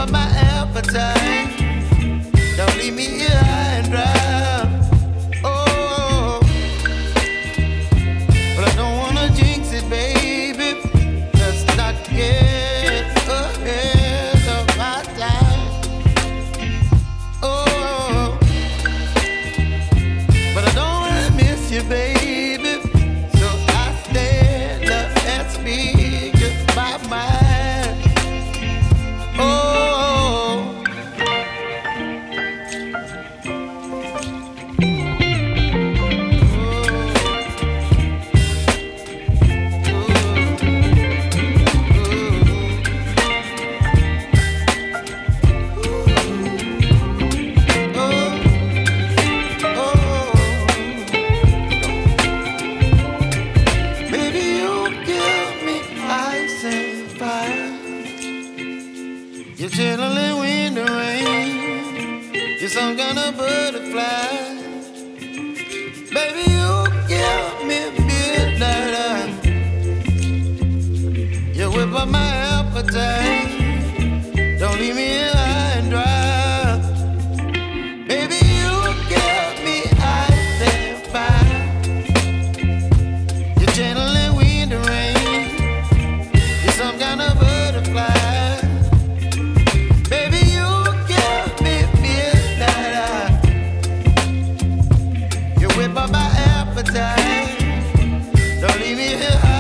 up my appetite. Don't leave me here high and dry. Oh, but I don't wanna jinx it, baby. Let's not get ahead of my time. Oh, but I don't wanna miss you, baby. So I stand up and speak just my mind. Oh. You're chilling when the rain. You're some kind of butterfly. Baby, you give me midnight. You whip up my appetite. Don't leave me here high and dry. Baby, you give me ice and fire. You're channeling wind and rain. You're some kind of butterfly. Don't leave me here.